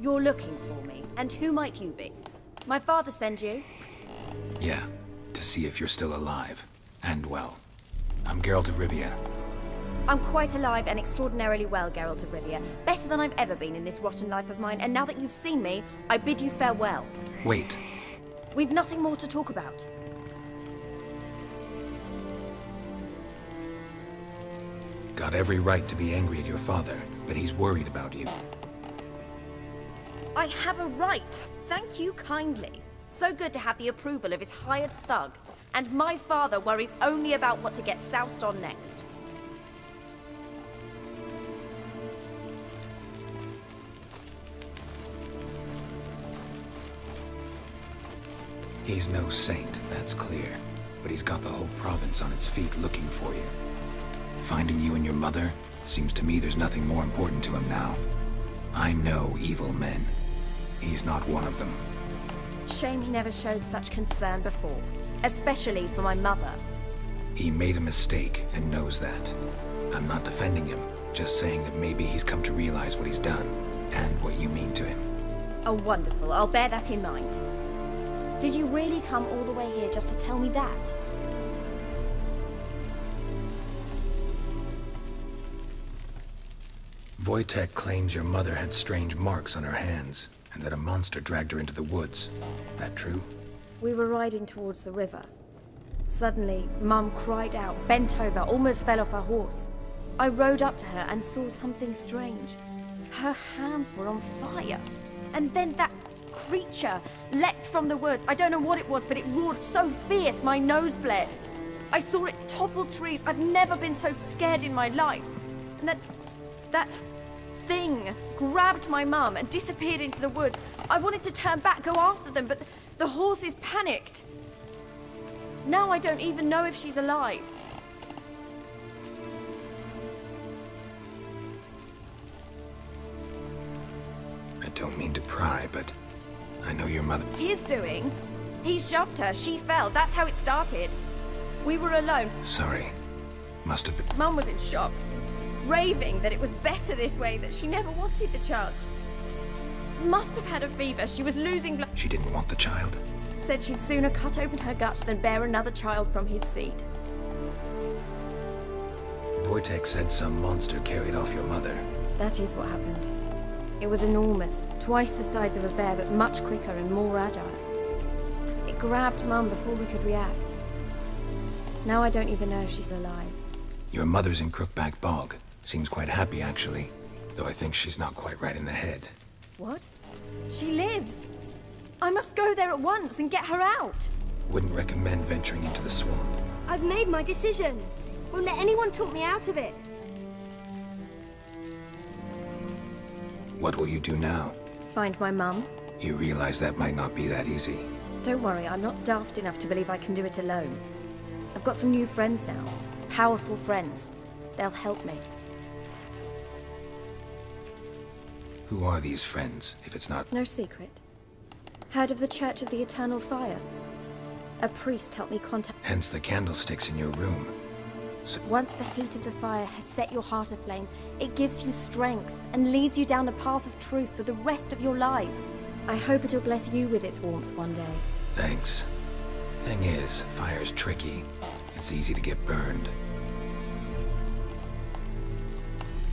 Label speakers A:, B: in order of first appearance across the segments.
A: You're looking for me, and who might you be? My father sent you?
B: Yeah, to see if you're still alive. And well. I'm Geralt of Rivia.
A: I'm quite alive and extraordinarily well, Geralt of Rivia. Better than I've ever been in this rotten life of mine, and now that you've seen me, I bid you farewell.
B: Wait.
A: We've nothing more to talk about.
B: Got every right to be angry at your father, but he's worried about you.
A: I have a right. Thank you kindly. So good to have the approval of his hired thug. And my father worries only about what to get soused on next.
B: He's no saint, that's clear. But he's got the whole province on its feet looking for you. Finding you and your mother, seems to me there's nothing more important to him now. I know evil men. He's not one of them.
A: Shame he never showed such concern before. Especially for my mother.
B: He made a mistake and knows that. I'm not defending him, just saying that maybe he's come to realize what he's done, and what you mean to him.
A: Oh, wonderful. I'll bear that in mind. Did you really come all the way here just to tell me that?
B: Wojtek claims your mother had strange marks on her hands, and that a monster dragged her into the woods. That true?
A: We were riding towards the river. Suddenly, Mum cried out, bent over, almost fell off her horse. I rode up to her and saw something strange. Her hands were on fire. And then that creature leapt from the woods. I don't know what it was, but it roared so fierce my nose bled. I saw it topple trees. I've never been so scared in my life. And that thing grabbed my mum and disappeared into the woods. I wanted to turn back, go after them, but the horses panicked. Now I don't even know if she's alive.
B: I don't mean to pry, but I know your mother.
A: His doing? He shoved her, she fell, that's how it started. We were alone.
B: Sorry. Must have been.
A: Mum was in shock. She was raving that it was better this way, that she never wanted the charge. Must have had a fever. She was losing blood.
B: She didn't want the child?
A: Said she'd sooner cut open her gut than bear another child from his seed.
B: Wojtek said some monster carried off your mother.
A: That is what happened. It was enormous, twice the size of a bear, but much quicker and more agile. It grabbed Mum before we could react. Now I don't even know if she's alive.
B: Your mother's in Crookback Bog. Seems quite happy, actually. Though I think she's not quite right in the head.
A: What? She lives! I must go there at once and get her out!
B: Wouldn't recommend venturing into the swamp.
C: I've made my decision. Won't let anyone talk me out of it.
B: What will you do now?
A: Find my mum.
B: You realize that might not be that easy.
A: Don't worry, I'm not daft enough to believe I can do it alone. I've got some new friends now. Powerful friends. They'll help me.
B: Who are these friends, if it's not...
A: No secret. Heard of the Church of the Eternal Fire? A priest helped me contact...
B: Hence the candlesticks in your room. So...
A: Once the heat of the fire has set your heart aflame, it gives you strength and leads you down the path of truth for the rest of your life. I hope it'll bless you with its warmth one day.
B: Thanks. Thing is, fire's tricky. It's easy to get burned.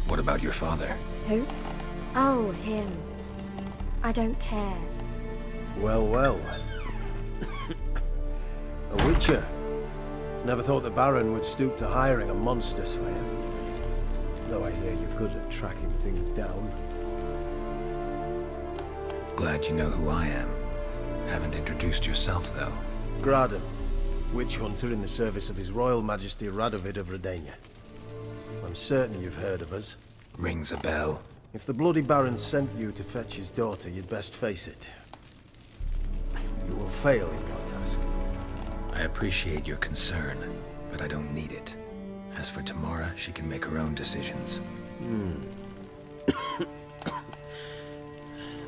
B: What about your father?
A: Who? Oh, him. I don't care.
D: Well, well. A witcher. Never thought the Baron would stoop to hiring a monster slayer. Though I hear you're good at tracking things down.
B: Glad you know who I am. Haven't introduced yourself, though.
D: Graden, witch hunter in the service of His Royal Majesty Radovid of Redania. I'm certain you've heard of us.
B: Rings a bell.
D: If the bloody Baron sent you to fetch his daughter, you'd best face it. You will fail in your task.
B: I appreciate your concern, but I don't need it. As for Tamara, she can make her own decisions.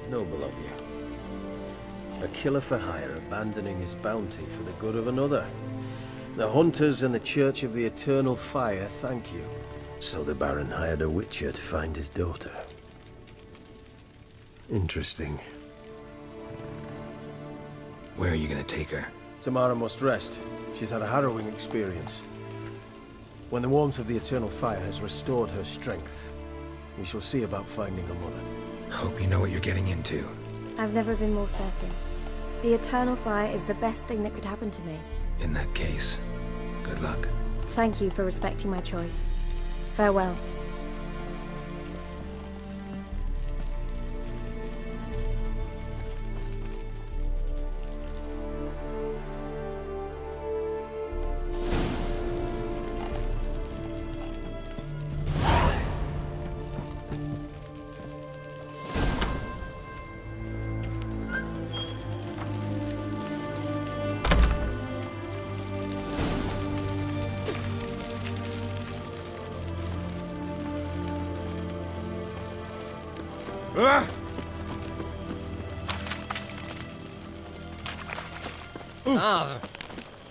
D: Noble of you. A killer for hire abandoning his bounty for the good of another. The hunters and the Church of the Eternal Fire thank you. So the Baron hired a witcher to find his daughter. Interesting.
B: Where are you gonna take her?
D: Tamara must rest. She's had a harrowing experience. When the warmth of the eternal fire has restored her strength, we shall see about finding her mother.
B: Hope you know what you're getting into.
A: I've never been more certain. The eternal fire is the best thing that could happen to me.
B: In that case, good luck.
A: Thank you for respecting my choice. Farewell.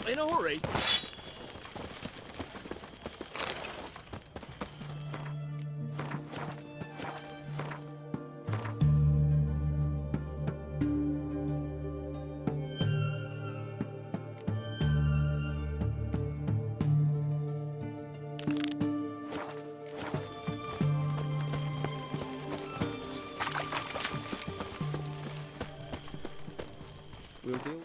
E: In a hurry.
D: We'll deal.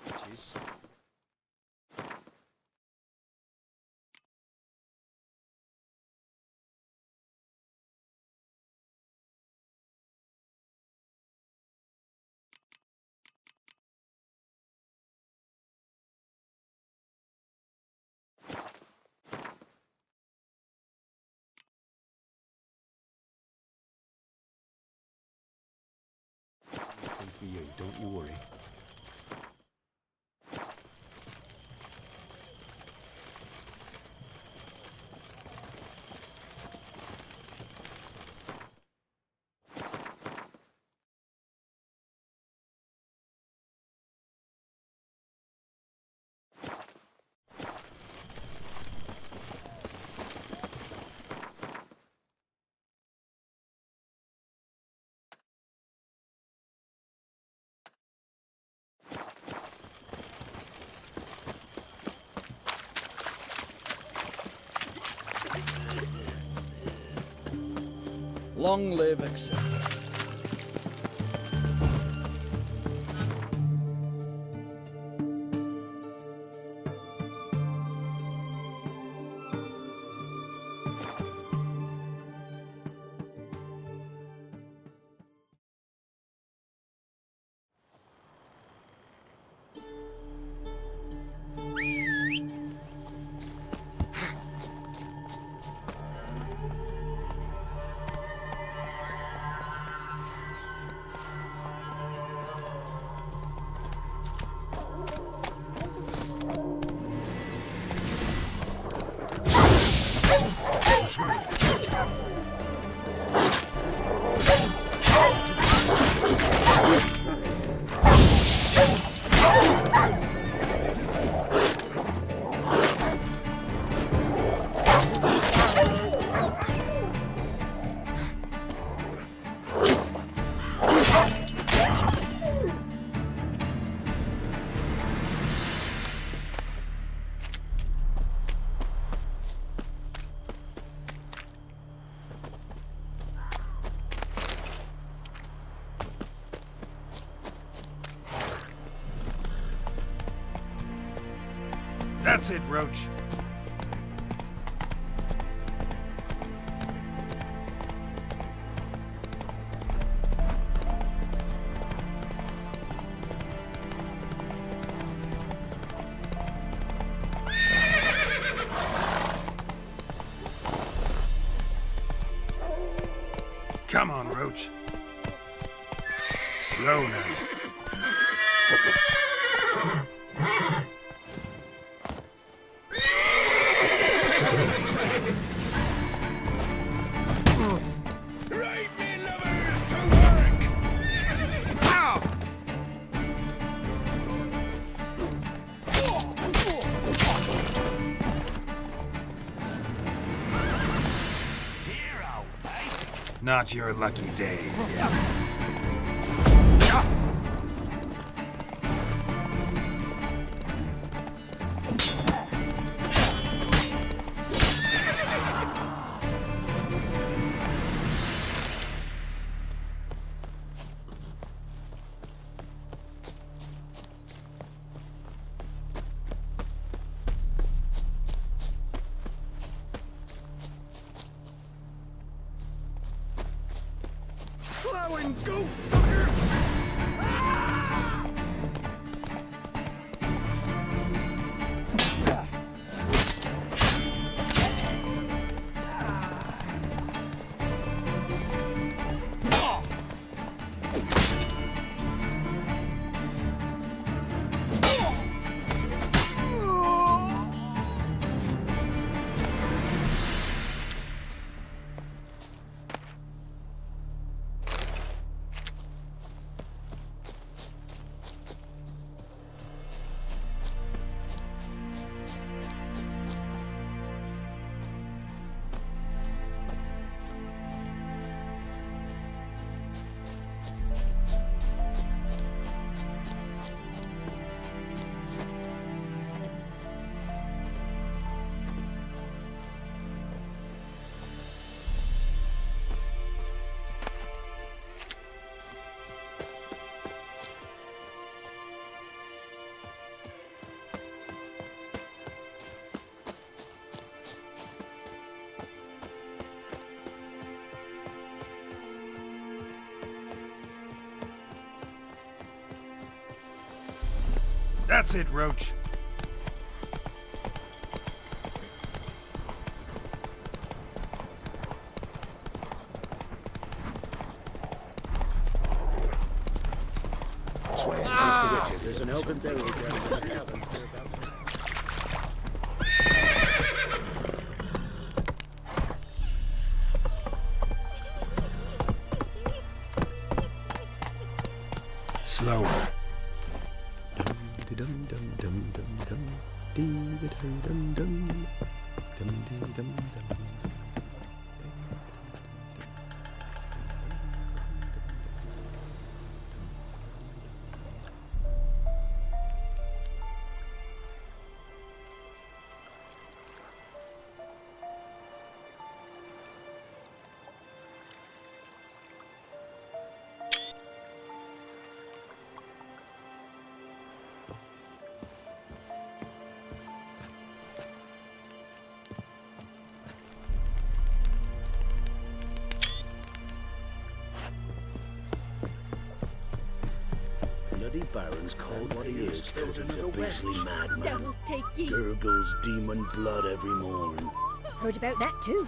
D: Jeez. Nothing for you, don't you worry.
E: Long live acceptance.
F: That's it, Roach. Come on, Roach. Slow now. Right, me lovers, to work! Not your lucky day.
E: Plowing goat, fucker!
F: That's it, Roach.
E: There's an elven burial ground.
F: Slower.
E: Bloody Baron's called what he is, 'cause he's a beastly madman.
G: Devils take ye.
E: Gurgles demon blood every morn.
G: Heard about that too.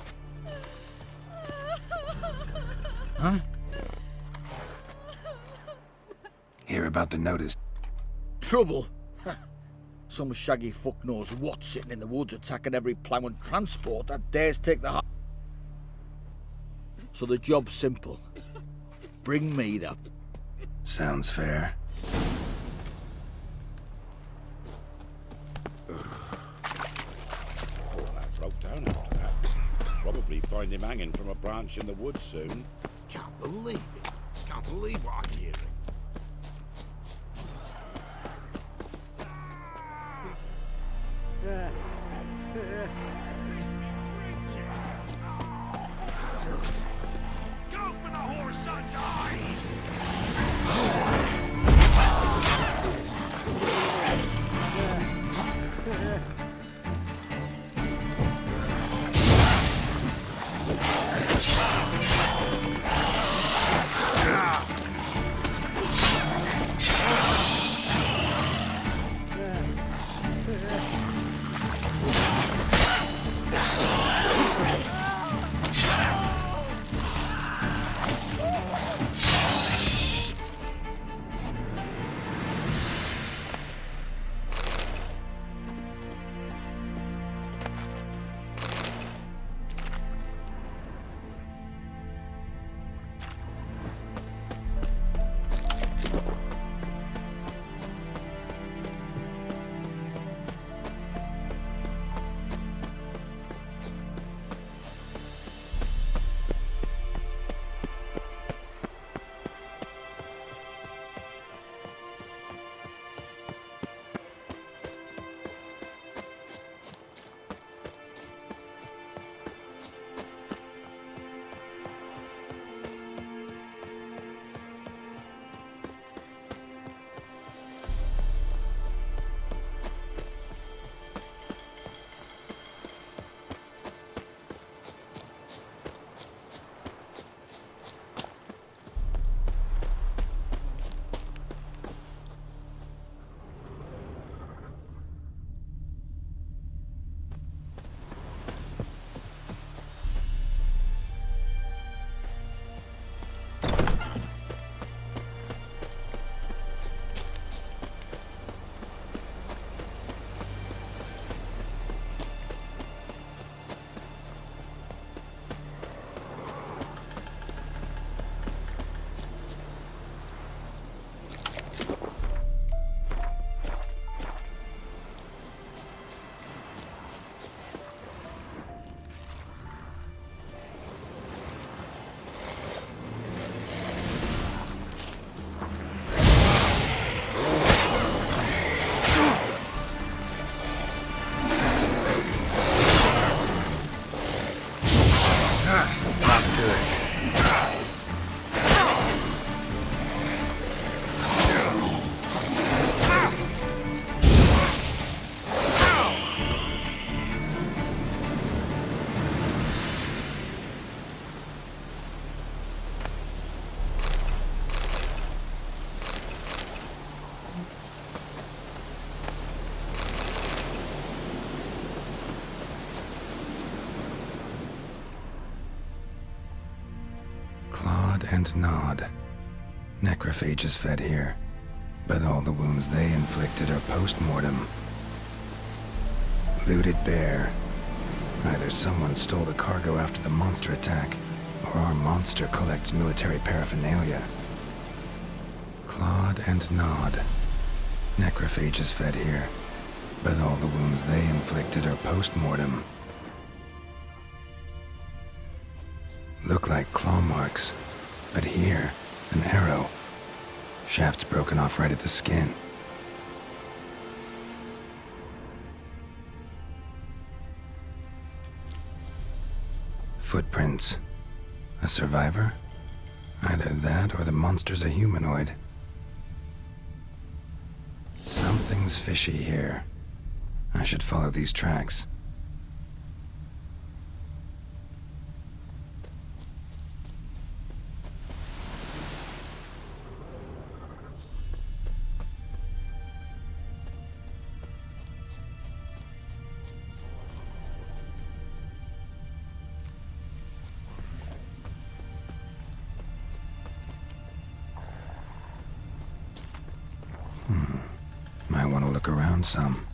B: Hear about the notice.
H: Trouble? Some shaggy fuck knows what sitting in the woods attacking every plough and transport that dares take the So the job's simple. Bring me the...
B: Sounds fair.
I: That broke down after that. Probably find him hanging from a branch in the woods soon.
E: Can't believe it. Can't believe what I'm hearing.
F: Go for the horse son's eyes!
B: and nod. Necrophages fed here, but all the wounds they inflicted are post-mortem. Looted bare. Either someone stole the cargo after the monster attack, or our monster collects military paraphernalia. Clawed and nod. Necrophages fed here, but all the wounds they inflicted are post-mortem. Look like claw marks, but here, an arrow. Shaft's broken off right at the skin. Footprints. A survivor? Either that or the monster's a humanoid. Something's fishy here. I should follow these tracks. Might want to look around some.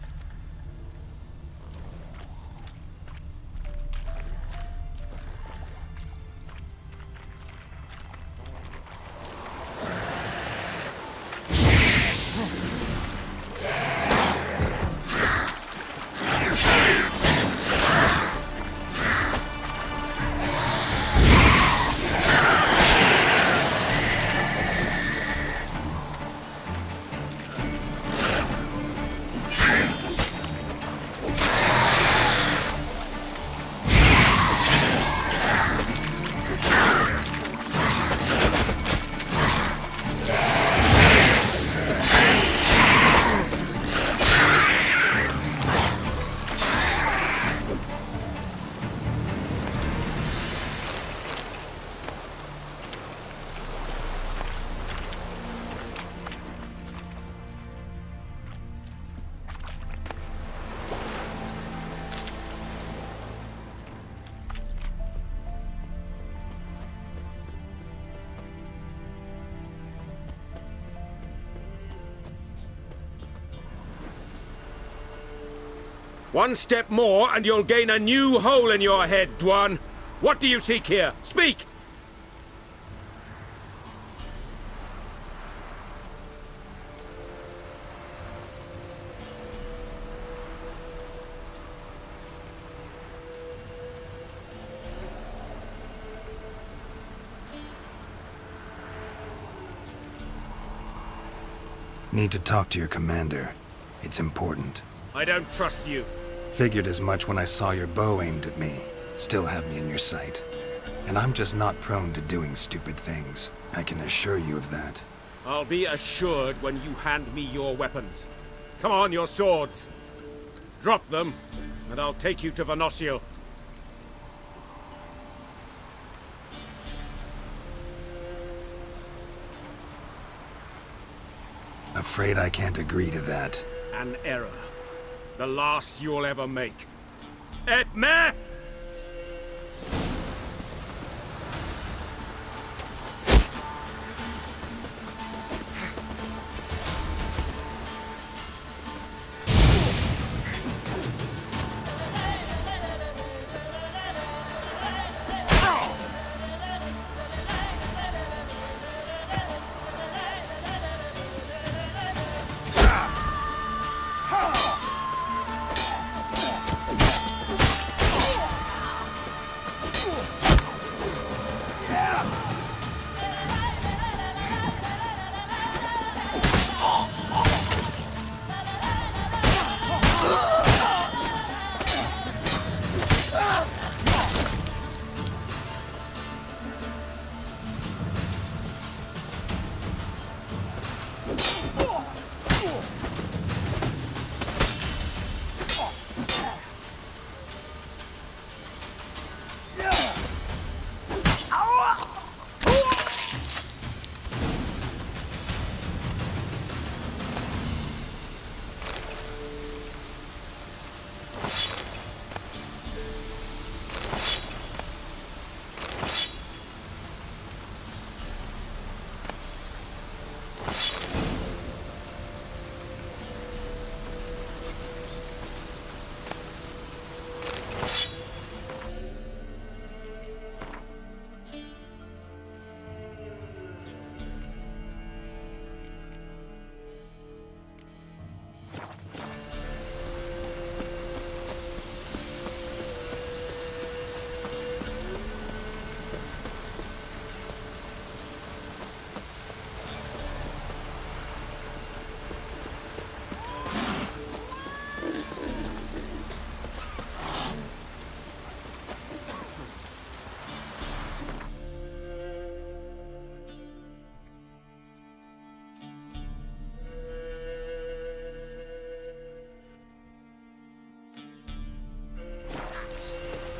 F: One step more and you'll gain a new hole in your head, Dwan. What do you seek here? Speak!
B: Need to talk to your commander. It's important.
F: I don't trust you.
B: Figured as much when I saw your bow aimed at me. Still have me in your sight. And I'm just not prone to doing stupid things. I can assure you of that.
F: I'll be assured when you hand me your weapons. Come on, your swords. Drop them, and I'll take you to Venosio.
B: Afraid I can't agree to that.
F: An error. The last you'll ever make. Et me!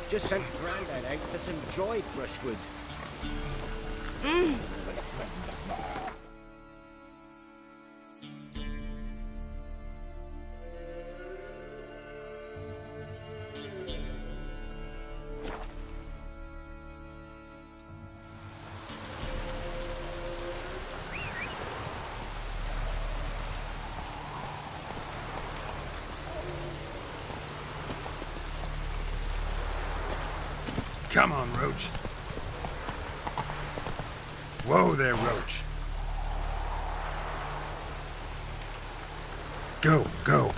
E: Just sent Grandad out for some dried brushwood.
J: Come on, Roach. Whoa there, Roach. Go, go.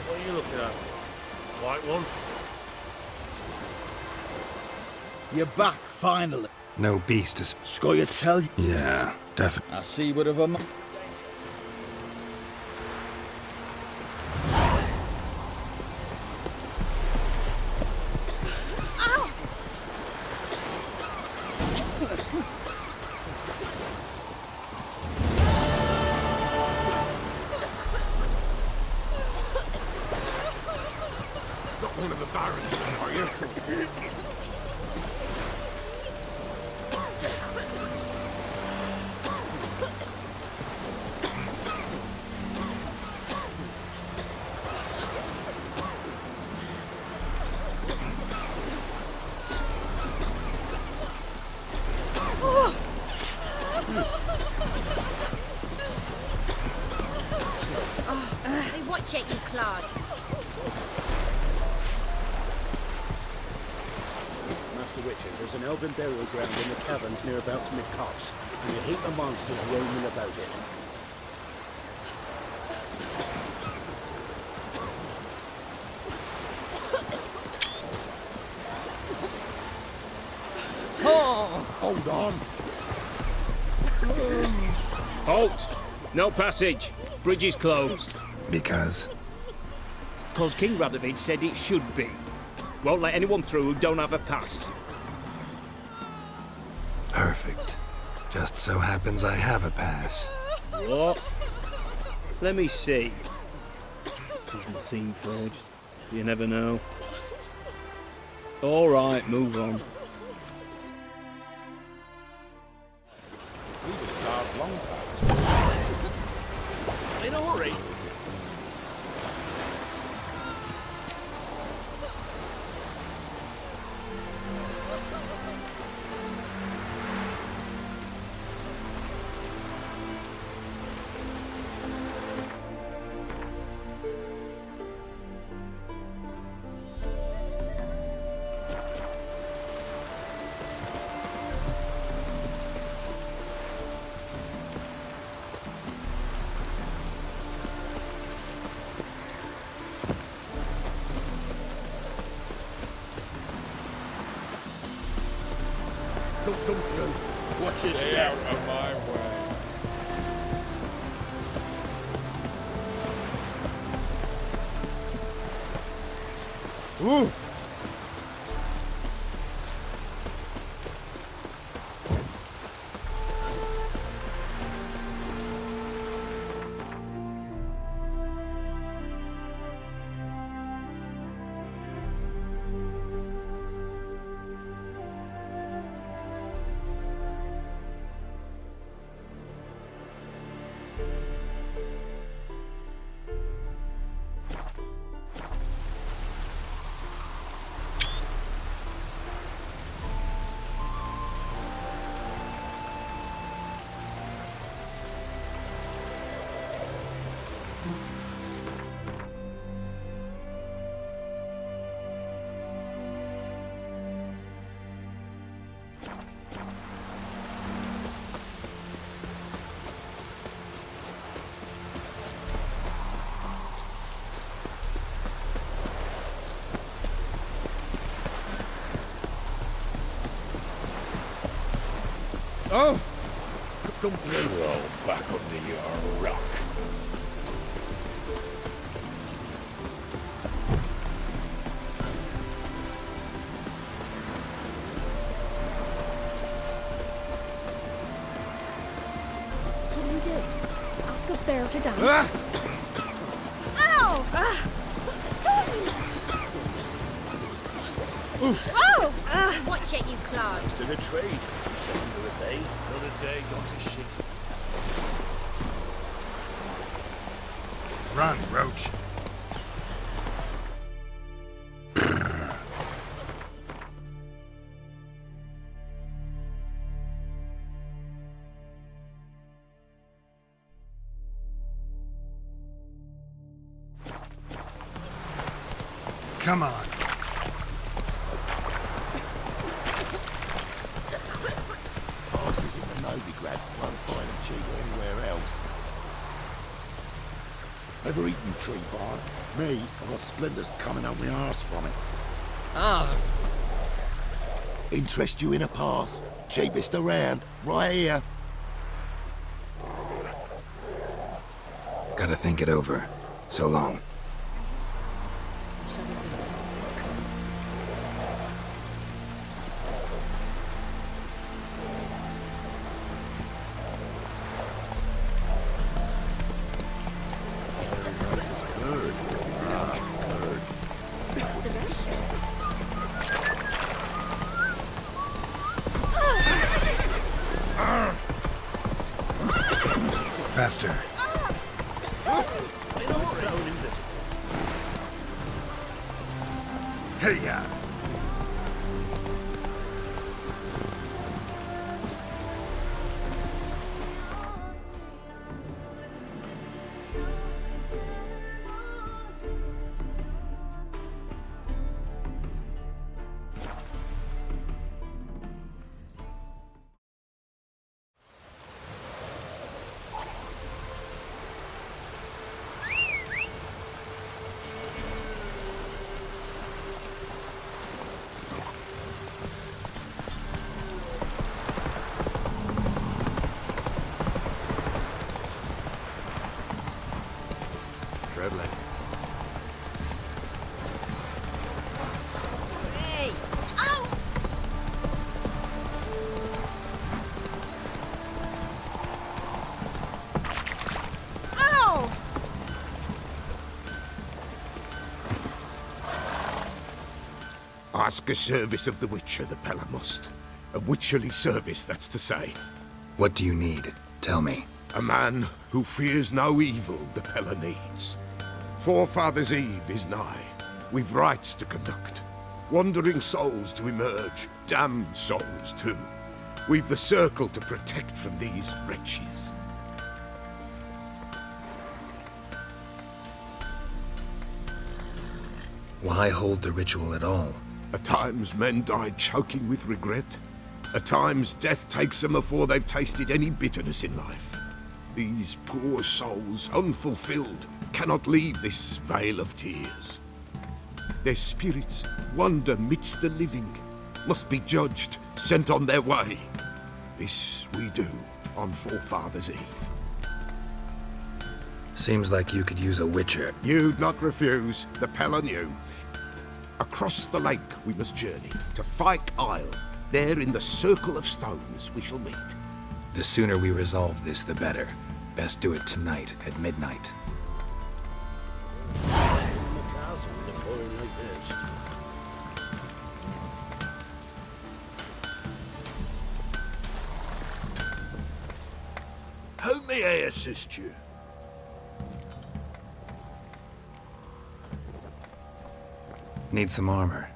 F: What are you looking at? White one?
H: You're back, finally.
J: No beast is...
H: Scoya tell you.
J: Yeah, definitely.
H: I see what of them.
J: Not one of the barons, are you?
C: Hey, watch it, you clod.
E: Master Witcher, there's an elven burial ground in the caverns nearabouts mid-copse, and a heap of monsters roaming about it.
J: Hold on.
F: Halt! No passage. Bridge is closed.
J: Because...
F: Because King Radovid said it should be. Won't let anyone through who don't have a pass.
B: Perfect. Just so happens I have a pass.
F: What? Let me see. Doesn't seem forged. You never know. All right, move on.
I: We'd have starved long past.
F: In a hurry.
J: Don't come through. Watch your
I: Stay
J: step.
I: out of my way.
J: Ooh.
H: Oh!
I: Come through, roll back under your rock.
G: What do you do? Ask a bear to dance?
C: Ow! Sorry! Oh! Watch it, you clod.
E: Just in a trade. Under a day, another day gone to shit.
J: Run, Roach. Come on.
I: Passes in the Novigrad won't find them cheaper anywhere else. Ever eaten tree bark? Me, I've got splinters coming up my arse from it.
K: Ah,
I: Interest you in a pass? Cheapest around, right here.
B: Gotta think it over. So long.
C: What's the rush?
J: Faster. Hey, ya.
C: Hey! Ow! Ow!
I: Ask a service of the Witcher, the Pella must. A witcherly service, that's to say.
B: What do you need? Tell me.
I: A man who fears no evil the Pella needs. Forefathers' Eve is nigh. We've rites to conduct. Wandering souls to emerge, damned souls too. We've the circle to protect from these wretches.
B: Why hold the ritual at all?
I: At times men die choking with regret. At times death takes them before they've tasted any bitterness in life. These poor souls, unfulfilled, cannot leave this vale of tears. Their spirits wander midst the living, must be judged, sent on their way. This we do on Forefathers' Eve.
B: Seems like you could use a witcher.
I: You'd not refuse, the Pella knew. Across the lake we must journey, to Fyke Isle. There in the circle of stones we shall meet.
B: The sooner we resolve this, the better. Best do it tonight at midnight.
E: In the castle with a boy like this. How may I assist you?
B: Need some armor.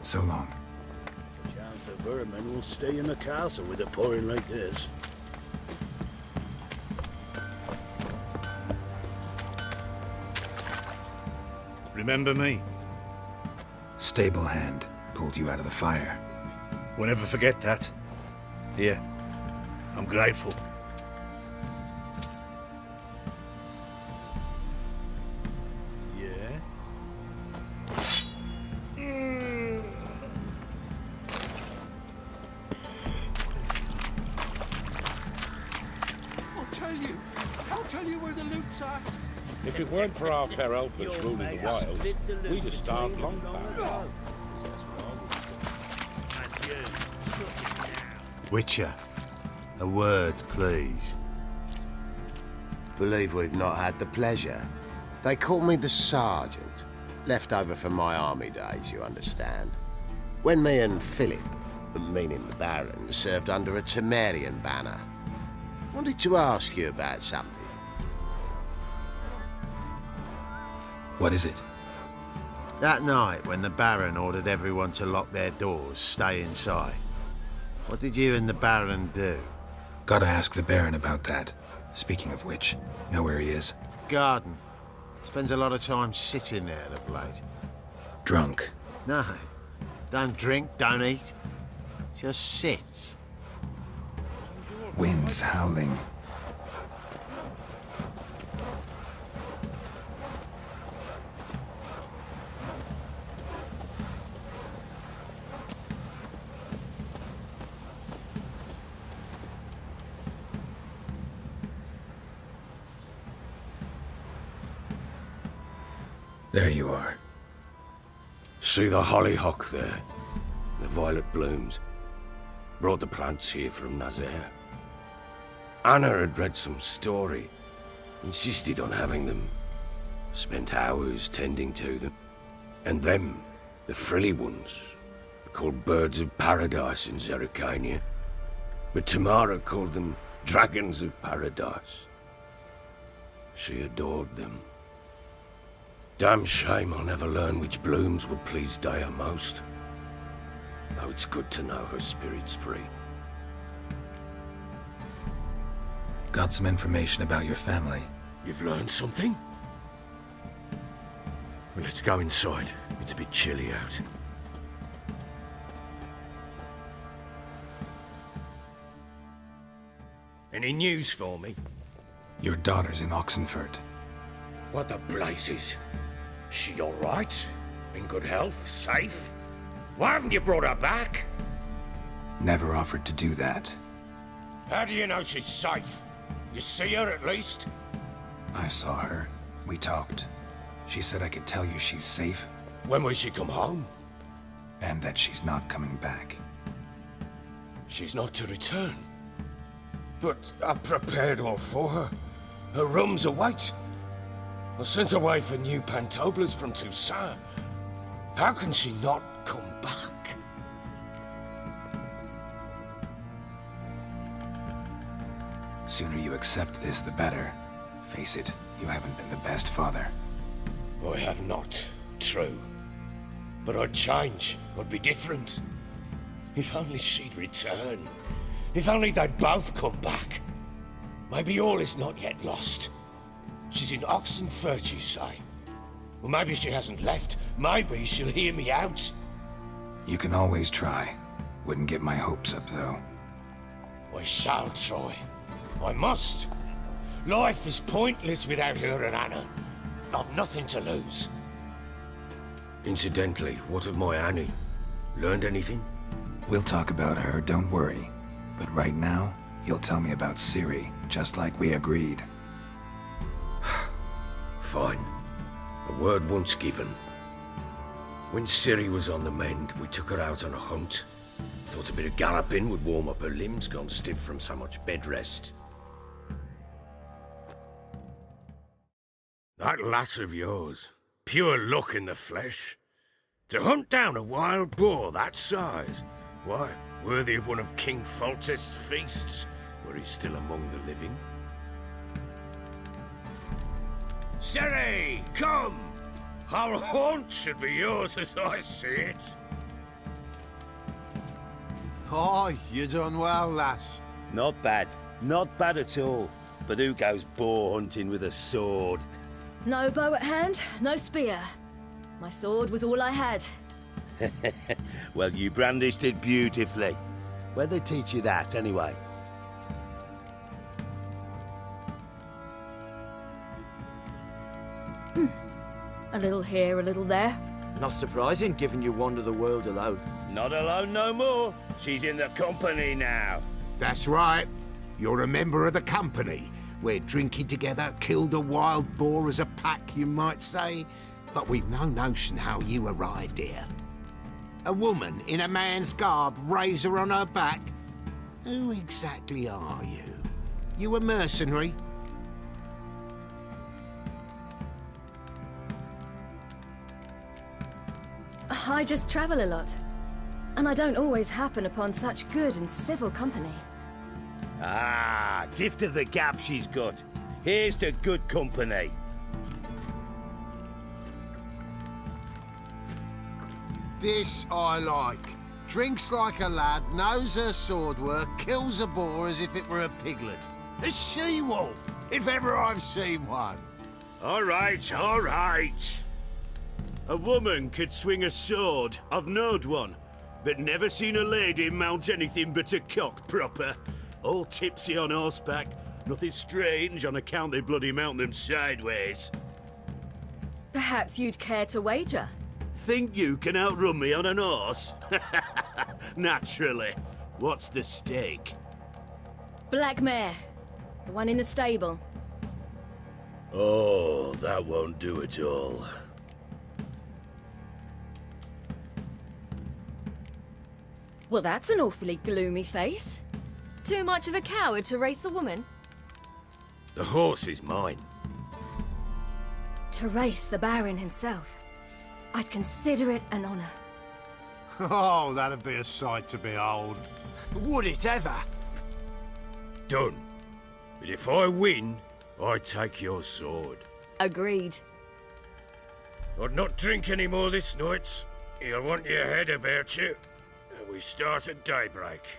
B: So long.
E: Chance the vermin will stay in the castle with it pouring like this.
J: Remember me?
B: Stable hand pulled you out of the fire.
J: We'll never forget that. Here, I'm grateful.
E: Yeah?
J: I'll tell you where the loot's at.
F: If it weren't for our fair helpers ruling the wilds, we'd have starved long back.
K: Witcher, a word, please. Believe we've not had the pleasure. They call me the Sergeant. Left over from my army days, you understand. When me and Philip, meaning the Baron, served under a Temerian banner. Wanted to ask you about something.
B: What is it?
K: That night, when the Baron ordered everyone to lock their doors, stay inside, what did you and the Baron do?
B: Gotta ask the Baron about that. Speaking of which, know where he is?
K: Garden. Spends a lot of time sitting there of late.
B: Drunk.
K: No. Don't drink, don't eat. Just sits.
B: Wind's howling. There you are.
L: See the hollyhock there? The violet blooms. Brought the plants here from Nazaire. Anna had read some story. Insisted on having them. Spent hours tending to them. And them, the frilly ones, are called birds of paradise in Zerrikania. But Tamara called them dragons of paradise. She adored them. Damn shame I'll never learn which blooms would please Daya most. Though it's good to know her spirit's free.
B: Got some information about your family.
L: You've learned something? Well, let's go inside. It's a bit chilly out. Any news for me?
B: Your daughter's in Oxenfurt.
L: What the blazes? She all right? In good health? Safe? Why haven't you brought her back?
B: Never offered to do that.
L: How do you know she's safe? You see her at least?
B: I saw her. We talked. She said I could tell you she's safe.
L: When will she come home?
B: And that she's not coming back.
L: She's not to return. But I've prepared all for her. Her rooms await. I sent away for new pantoblas from Toussaint. How can she not come back?
B: Sooner you accept this, the better. Face it, you haven't been the best father.
L: I have not, true. But I'd change, I'd be different. If only she'd return. If only they'd both come back. Maybe all is not yet lost. She's in Oxenfurt, you say? Well, maybe she hasn't left. Maybe she'll hear me out.
B: You can always try. Wouldn't get my hopes up, though.
L: I shall try. I must. Life is pointless without her and Anna. I've nothing to lose. Incidentally, what of my Annie? Learned anything?
B: We'll talk about her, don't worry. But right now, you'll tell me about Ciri, just like we agreed.
L: Fine. A word once given. When Ciri was on the mend, we took her out on a hunt. Thought a bit of galloping would warm up her limbs, gone stiff from so much bed rest. That lass of yours, pure luck in the flesh. To hunt down a wild boar that size, why, worthy of one of King Foltest's feasts, were he still among the living. Ciri, come! Our haunt should be yours as I see it.
K: Oh, you done well, lass.
L: Not bad. Not bad at all. But who goes boar hunting with a sword?
G: No bow at hand, no spear. My sword was all I had.
L: Well, you brandished it beautifully. Where'd they teach you that, anyway?
G: A little here, a little there.
M: Not surprising, given you wander the world alone.
L: Not alone no more. She's in the company now.
I: That's right. You're a member of the company. We're drinking together, killed a wild boar as a pack, you might say. But we've no notion how you arrived here. A woman in a man's garb, razor on her back. Who exactly are you? You a mercenary?
G: I just travel a lot. And I don't always happen upon such good and civil company.
L: Ah, gift of the gab she's got. Here's to good company.
K: This I like. Drinks like a lad, knows her sword work, kills a boar as if it were a piglet. A she-wolf, if ever I've seen one.
F: All right, all right. A woman could swing a sword. I've knowed one, but never seen a lady mount anything but a cock proper. All tipsy on horseback. Nothing strange on account they bloody mount them sideways.
G: Perhaps you'd care to wager?
F: Think you can outrun me on an horse? Naturally. What's the stake?
G: Black mare. The one in the stable.
F: Oh, that won't do it all.
G: Well, that's an awfully gloomy face.
A: Too much of a coward to race a woman?
L: The horse is mine.
G: To race the Baron himself. I'd consider it an honor.
K: Oh, that'd be a sight to behold.
M: Would it ever?
L: Done. But if I win, I take your sword.
G: Agreed.
L: I'd not drink any more this night. You'll want your head about you. And we start at daybreak.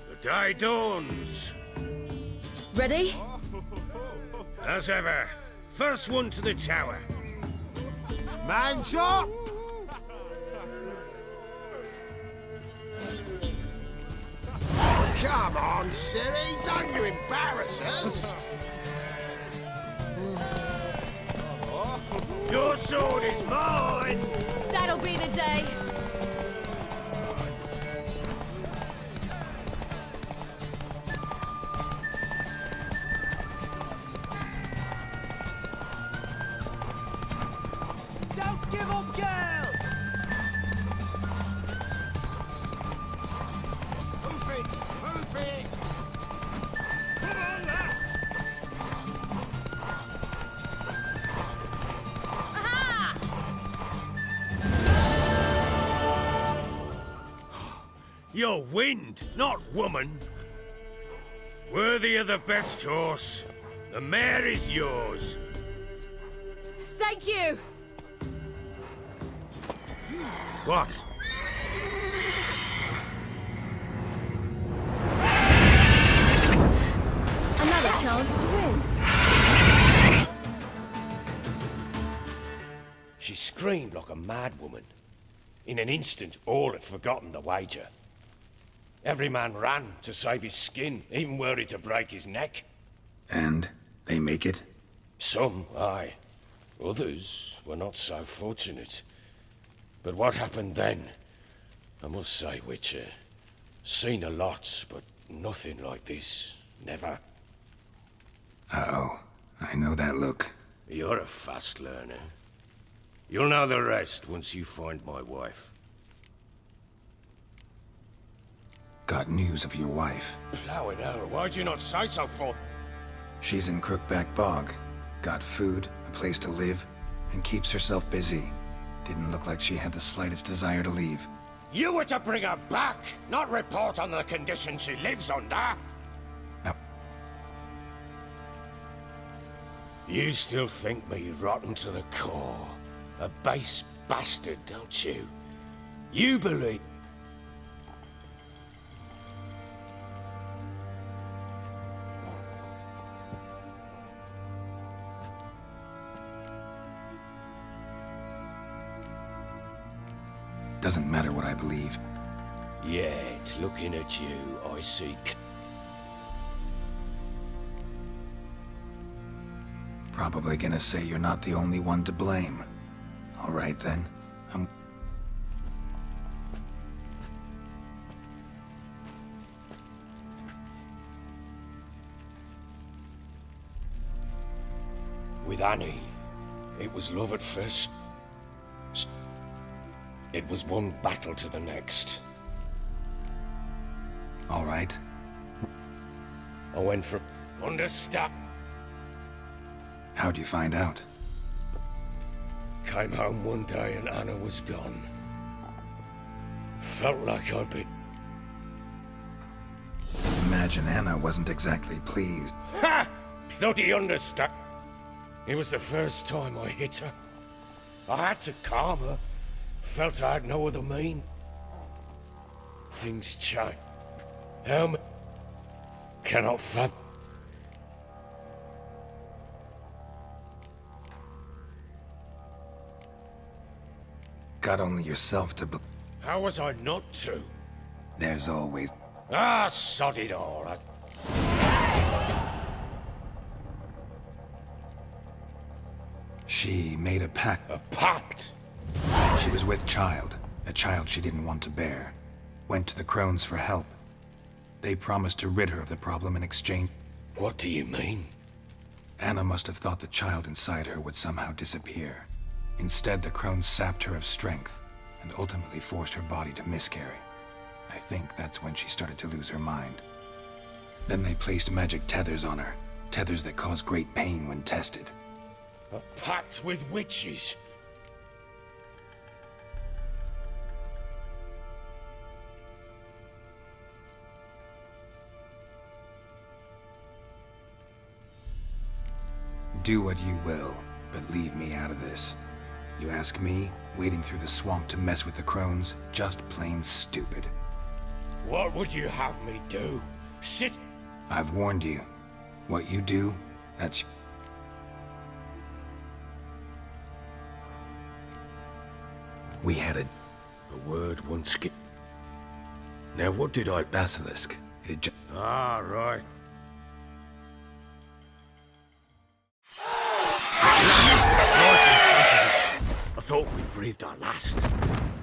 L: The day dawns.
G: Ready?
L: As ever. First one to the tower.
K: Man chop! Come on, silly, don't you embarrass us!
L: Your sword is mine!
A: That'll be the day.
M: Don't give up, girl!
K: Move it! Move it!
L: Come on, lass! You're wind, not woman. Worthy of the best horse. The mare is yours.
A: Thank you.
L: What?
G: Another chance to win.
L: She screamed like a mad woman. In an instant, all had forgotten the wager. Every man ran to save his skin, even were he to break his neck.
B: And they make it?
L: Some, aye. Others were not so fortunate. But what happened then? I must say, Witcher, seen a lot, but nothing like this. Never.
B: Uh-oh. I know that look.
L: You're a fast learner. You'll know the rest once you find my wife.
B: Got news of your wife.
L: Plowing hell, why'd you not say so for?
B: She's in Crookback Bog. Got food, a place to live, and keeps herself busy. Didn't look like she had the slightest desire to leave.
L: You were to bring her back, not report on the conditions she lives under. You still think me rotten to the core. A base bastard, don't you? You believe...
B: Doesn't matter what I believe.
L: Yet, looking at you, I seek...
B: Probably gonna say you're not the only one to blame. All right then.
L: With Annie, it was love at first. It was one battle to the next.
B: All right.
L: I went from understand.
B: How'd you find out?
L: Came home one day and Anna was gone. Felt like I'd been...
B: Imagine Anna wasn't exactly pleased.
L: Ha! Bloody understand. It was the first time I hit her. I had to calm her. Felt I had no other mean. Things change. Helmet cannot fathom.
B: Got only yourself to
L: How was I not to?
B: There's always...
L: Ah, sod it all.
B: She made a pact.
L: A pact?
B: She was with child, a child she didn't want to bear. Went to the crones for help. They promised to rid her of the problem in exchange.
L: What do you mean?
B: Anna must have thought the child inside her would somehow disappear. Instead, the crones sapped her of strength and ultimately forced her body to miscarry. I think that's when she started to lose her mind. Then they placed magic tethers on her, tethers that cause great pain when tested.
L: A pact with witches?
B: Do what you will, but leave me out of this. You ask me, wading through the swamp to mess with the crones, just plain stupid.
L: What would you have me do? Sit...
B: I've warned you. What you do, that's... We had a
L: word once... Now what did I...
B: Basilisk. It had just...
L: Ah, right. I thought we breathed our last.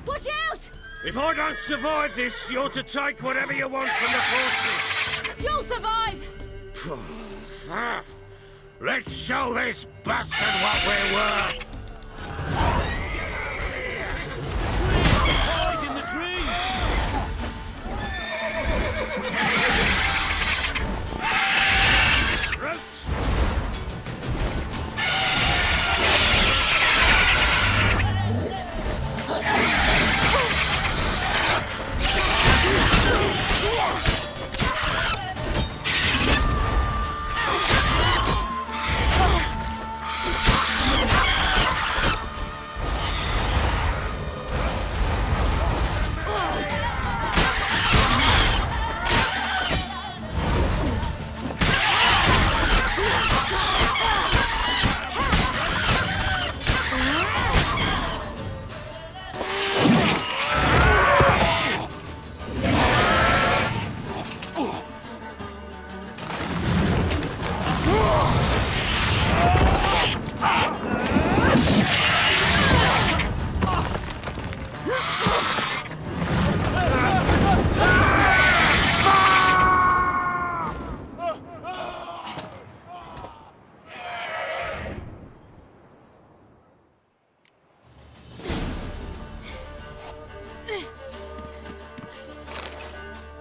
G: Watch out!
L: If I don't survive this, you're to take whatever you want from the fortress.
G: You'll survive!
L: Let's show this bastard what we're worth!
M: Hide in the trees!
L: Roots!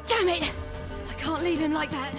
G: Damn it! I can't leave him like that.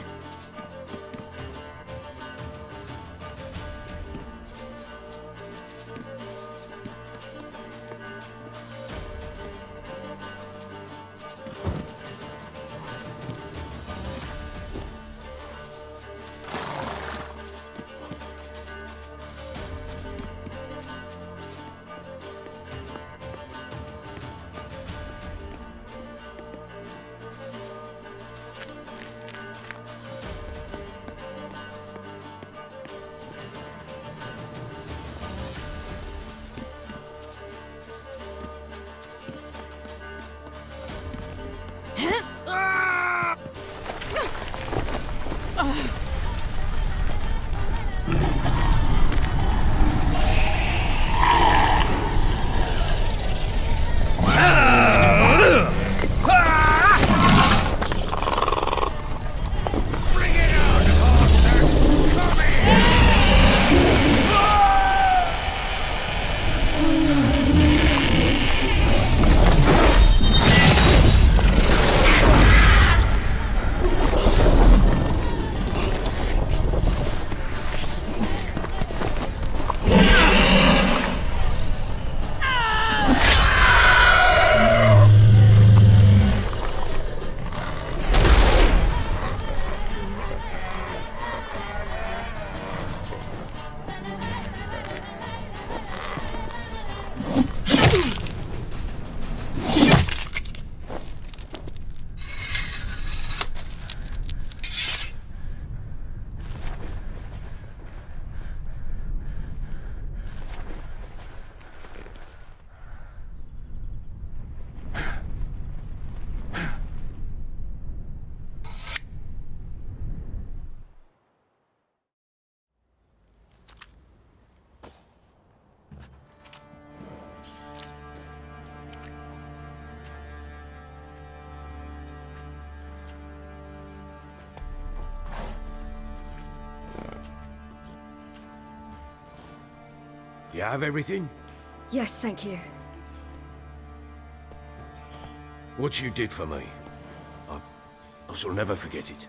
L: You have everything?
G: Yes, thank you.
L: What you did for me, I shall never forget it.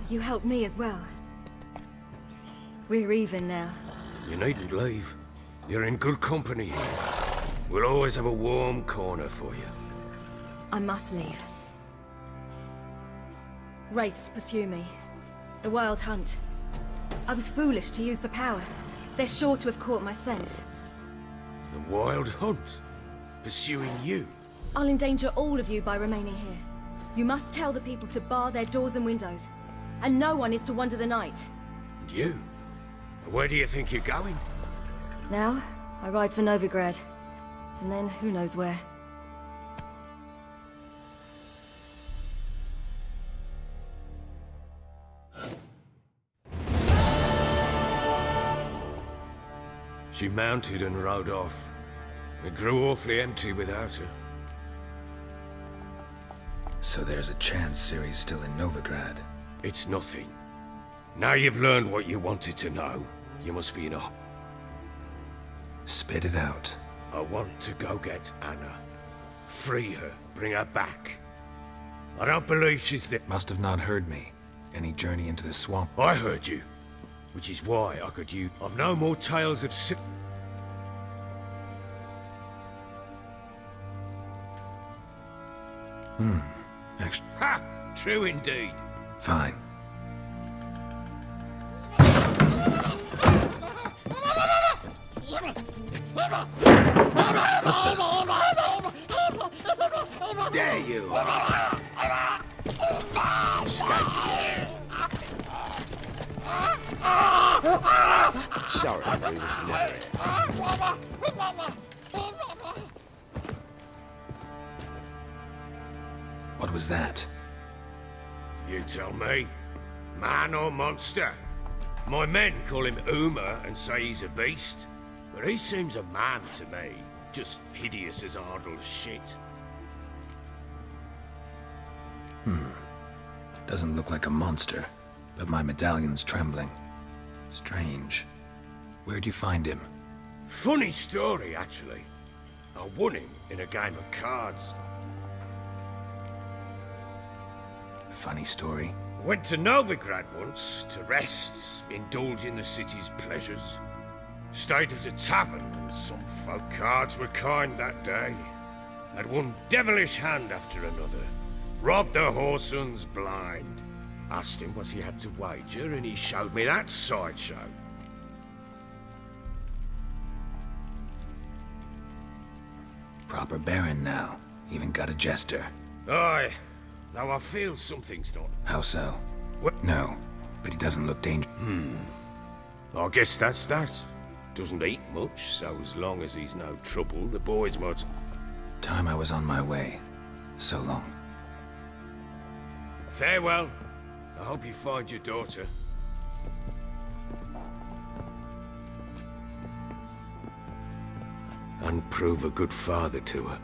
G: You helped me as well. We're even now.
L: You needn't leave. You're in good company here. We'll always have a warm corner for you.
G: I must leave. Wraiths pursue me. The Wild Hunt. I was foolish to use the power. They're sure to have caught my scent.
L: The Wild Hunt? Pursuing you?
G: I'll endanger all of you by remaining here. You must tell the people to bar their doors and windows. And no one is to wander the night.
L: And you? Where do you think you're going?
G: Now, I ride for Novigrad. And then, who knows where.
L: She mounted and rode off. It grew awfully empty without her.
B: So there's a chance Ciri's still in Novigrad.
L: It's nothing. Now you've learned what you wanted to know, you must be in a...
B: Spit it out.
L: I want to go get Anna. Free her, bring her back. I don't believe she's there.
B: Must have not heard me. Any journey into the swamp?
L: I heard you, which is why I could use... I've no more tales of Ha! True indeed.
B: Fine.
K: There you are. Escaped. Sorry, we was never here.
B: What was that?
L: You tell me. Man or monster? My men call him Uma and say he's a beast. But he seems a man to me. Just hideous as Ardle's shit.
B: Doesn't look like a monster, but my medallion's trembling. Strange. Where'd you find him?
L: Funny story, actually. I won him in a game of cards.
B: Funny story.
L: Went to Novigrad once to rest, indulge in the city's pleasures. Stayed at a tavern, and some folk cards were kind that day. Had one devilish hand after another. Robbed the whoresons blind. Asked him what he had to wager, and he showed me that sideshow.
B: Proper baron now. Even got a jester.
L: Aye, though I feel something's not.
B: How so?
L: What?
B: No, but he doesn't look dangerous.
L: I guess that's that. Doesn't eat much, so as long as he's no trouble, the boys might...
B: Time I was on my way. So long.
L: Farewell. I hope you find your daughter. And prove a good father to her.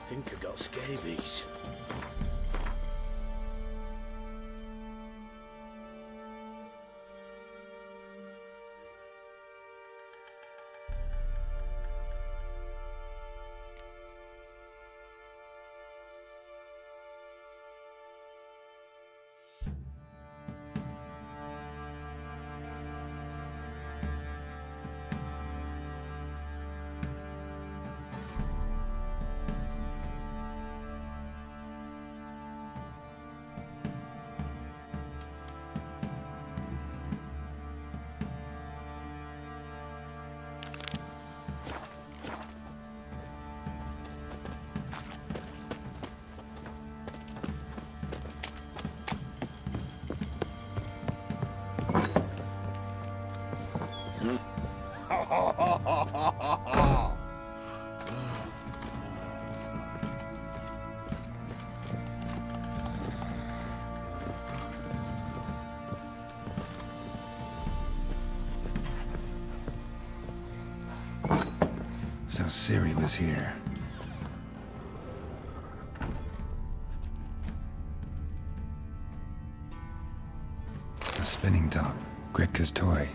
E: think I got scabies.
B: So Ciri was here. A spinning top. Gretka's toy.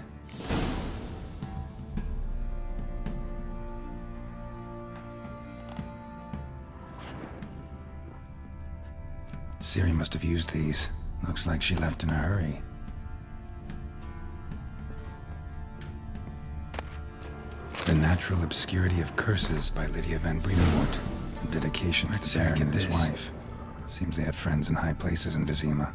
B: Ciri must have used these. Looks like she left in a hurry. The Natural Obscurity of Curses by Lydia van Bremenoort. Dedication to Baron and his wife. Seems they had friends in high places in Vizima.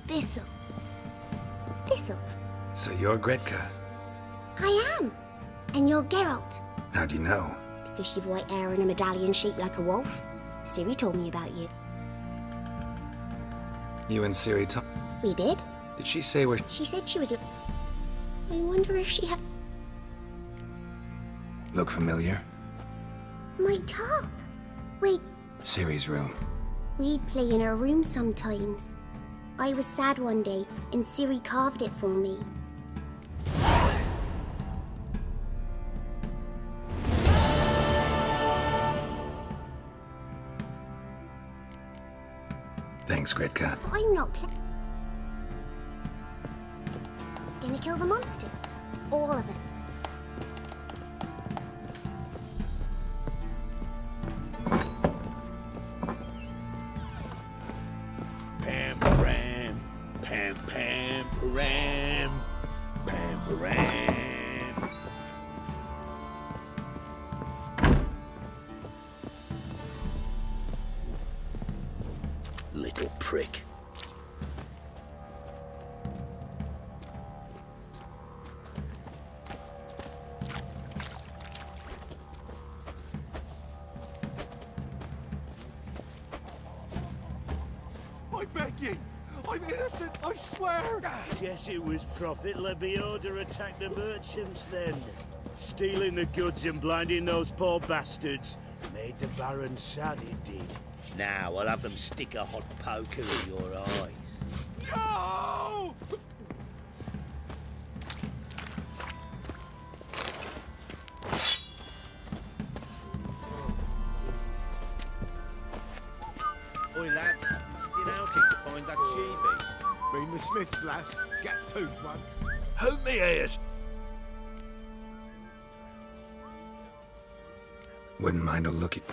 C: Thistle. Thistle.
B: So you're Gretka?
C: I am. And you're Geralt.
B: How do you know?
C: Because you've white hair and a medallion shaped like a wolf. Ciri told me about you.
B: You and Ciri talk?
C: We did.
B: Did she say where?
C: She said she was... I wonder if she had...
B: Look familiar?
C: My top. Wait,
B: Ciri's room.
C: we'd play in her room sometimes. I was sad one day, and Ciri carved it for me.
B: Thanks, Gretka.
C: I'm not gonna kill the monsters. All of it.
E: Pam, param, pam, pam, param, pam, param. Little prick.
N: begging. I'm innocent, I swear.
F: Guess it was Prophet Lebioda attacked the merchants then. Stealing the goods and blinding those poor bastards made the Baron sad, it did.
M: Now I'll have them stick a hot poker in your eyes.
N: No!
O: Oi lads, been outing to find that she-beast.
I: Mean the Smiths, lass. Gap-toothed one.
F: Hold me ears.
B: Wouldn't mind a look at...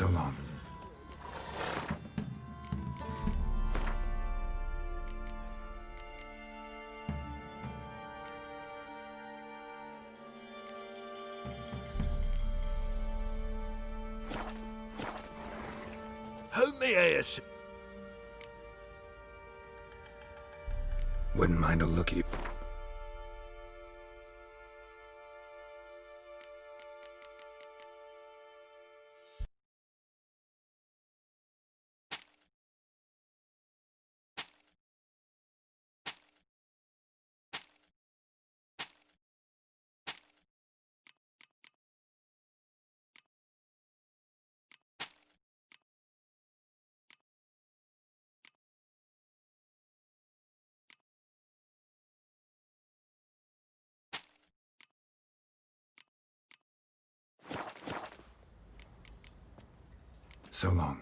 B: So long.
F: Hold me ears.
B: Wouldn't mind a looky. So long.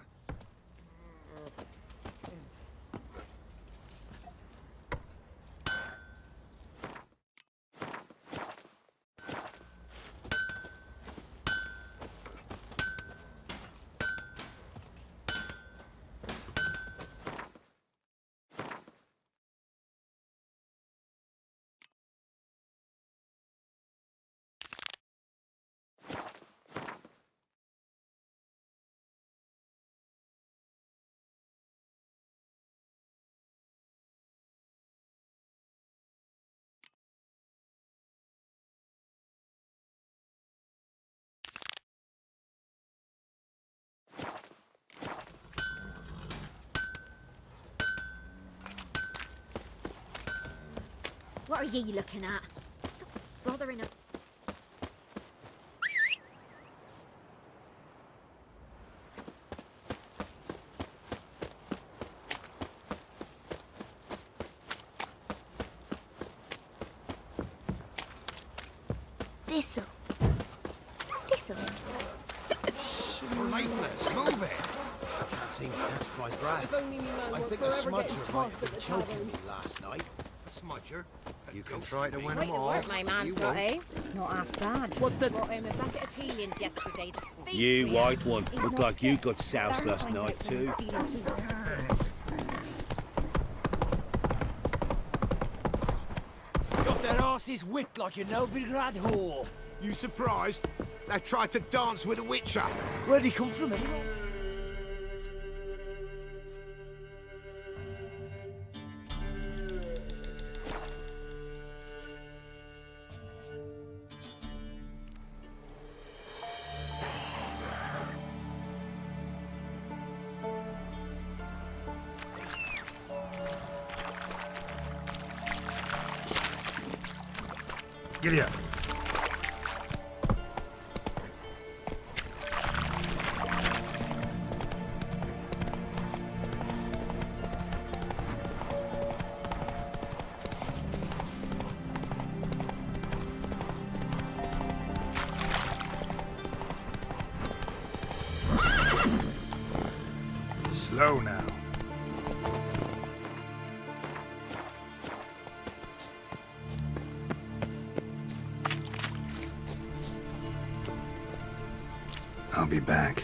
P: What are you looking at? Stop bothering her.
C: This'll.
K: Lifeless, move it!
E: I can't seem to catch my breath.
N: If only me man
E: I
N: were
E: think the
N: forever getting
E: smudger might
N: tossed
E: have
N: at
E: been
N: the
E: choking
N: tavern.
E: me last night.
I: Smudger?
K: You can try to win
P: Wait,
K: them all.
P: what my man's
K: You
P: got,
K: won't.
P: eh? Not half bad.
N: What the?
P: Got him a bucket of peelings yesterday. The feast
M: You
P: we had.
M: white one.
P: He's
M: Looked
P: not
M: like you
P: scared.
M: got soused
P: Darren
M: last
P: finds
M: night
P: out someone's
M: too.
P: stealing food.
N: Got their asses whipped like a Novigrad whore.
I: You surprised? They tried to dance with a witcher.
N: Where'd he come from anyway?
J: Giddy up. Slow now.
B: I'll be back.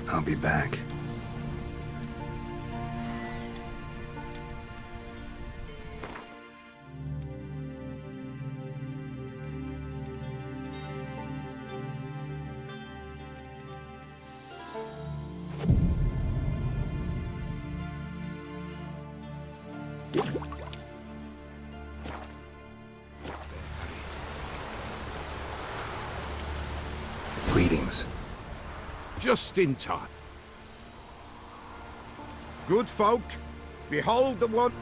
B: I'll be back. Greetings.
I: Just in time. Good folk, behold the one.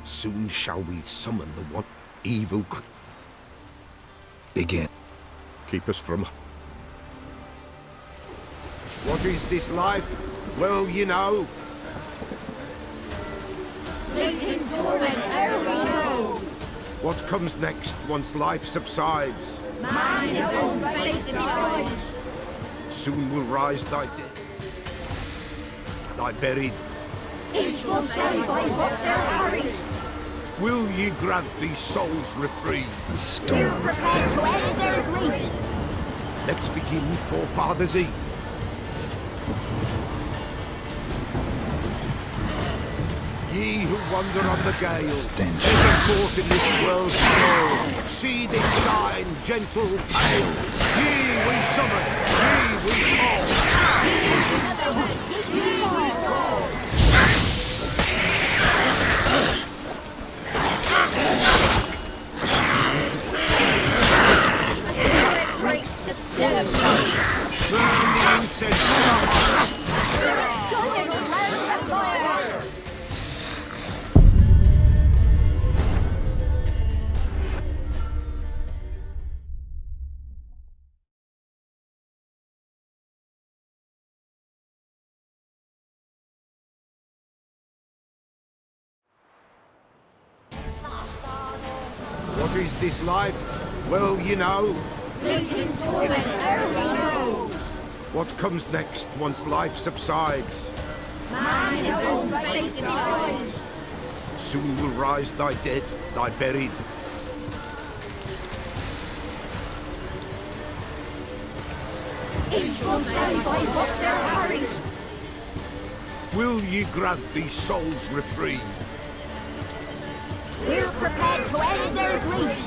I: Soon shall we summon the one evil.
B: Begin.
I: Keep us from. What is this life? Well, you know.
P: Fleeting torment, ere we go.
I: What comes next once life subsides?
P: Man his own fate decides.
I: Soon will rise thy dead, thy buried.
P: Each will say by what they're harried.
I: Will ye grant these souls reprieve?
B: The storm
P: Prepare to end their grief.
I: Let's begin Forefathers' Eve. Ye who wander on the gale, ever caught in this world's flow, see this sign, gentle, pale. Ye we summon, ye we call. Burn the incense to the heart.
P: Join us around the fire!
I: What is this life? Well, you know.
P: Fleeting torment, know.
I: What comes next once life subsides?
P: Man is all fate decides.
I: Soon will rise thy dead, thy buried.
P: Each will say by what they're hurried.
I: Will ye grant these souls reprieve?
P: We're prepared to end their grief.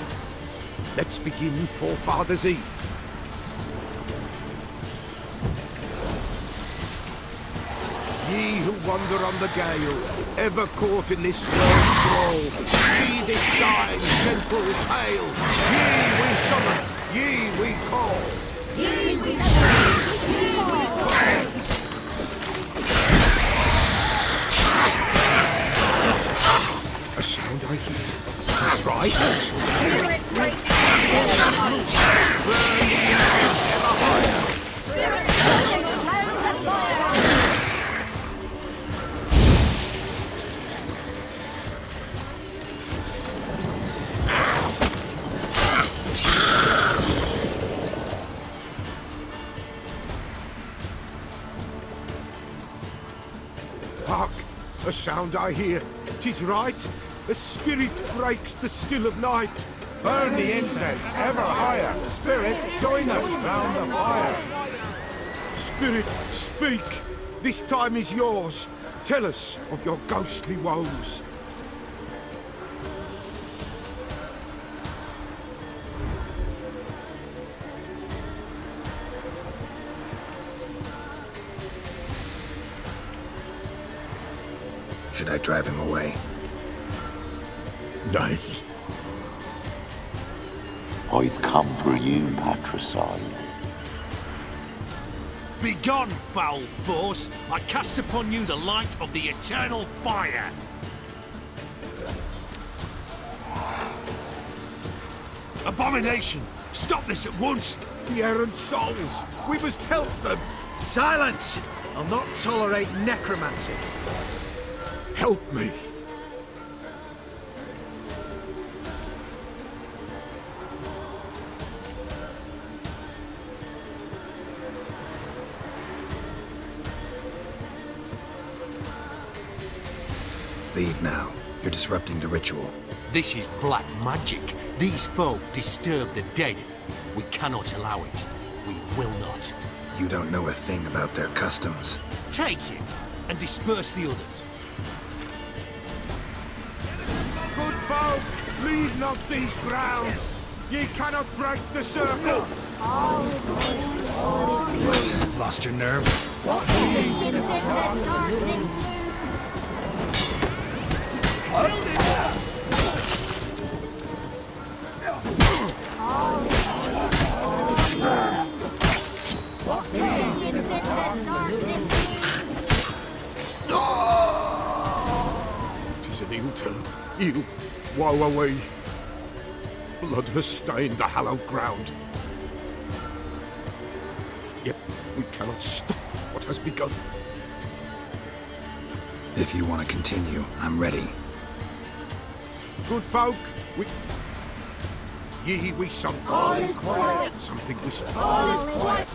I: Let's begin Forefathers' Eve. Ye who wander on the gale, ever caught in this world's thrall, see this sign, gentle, pale. Ye we summon, ye we call.
P: Ye we summon, ye we call.
I: A sound I hear. Is right?
P: Spirit grace,
I: Burn the incense ever higher.
P: Spirit grace, round the fire.
I: Hark! A sound I hear. 'Tis right. A spirit breaks the still of night.
Q: Burn the incense ever higher. Spirit, join us round the fire.
I: Spirit, speak. This time is yours. Tell us of your ghostly woes.
B: Should I drive him away?
I: Nay.
R: I've come for you, patricide.
N: Begone, foul force! I cast upon you the light of the eternal fire! Abomination! Stop this at once!
I: The errant souls! We must help them!
E: Silence! I'll not tolerate necromancy.
I: Help me!
B: Leave now. You're disrupting the ritual.
N: This is black magic. These folk disturb the dead. We cannot allow it. We will not.
B: You don't know a thing about their customs.
N: Take him and disperse the others.
I: Good folk, leave not these grounds. Ye cannot break the circle.
B: Lost your nerve?
I: Tis an ill turn. Ill. Woe away. Blood has stained the hallowed ground. Yet we cannot stop what has begun.
B: If you want to continue, I'm ready.
I: Good folk, ye we summon.
P: All is quiet.
I: Something whispered.
P: All is quiet.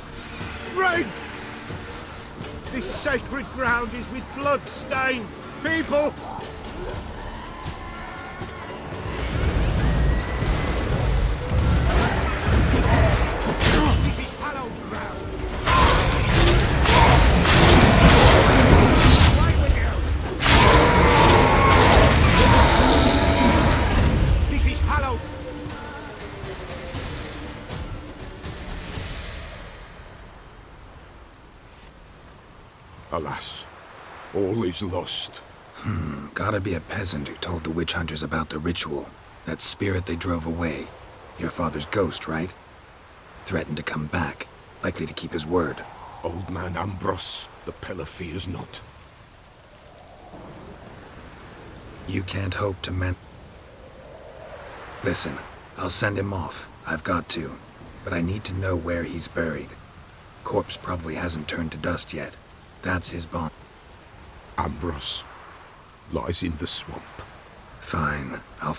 I: Wraiths! This sacred ground is with blood stained. People! This is hallowed Alas, all is lost.
B: Gotta be a peasant who told the witch hunters about the ritual. That spirit they drove away. Your father's ghost, right? Threatened to come back. Likely to keep his word.
I: Old man Ambrose, the Pella fears not.
B: You can't hope to mend... Listen, I'll send him off. I've got to. But I need to know where he's buried. Corpse probably hasn't turned to dust yet. That's his bond.
I: Ambrose lies in the swamp.
B: Fine. I'll...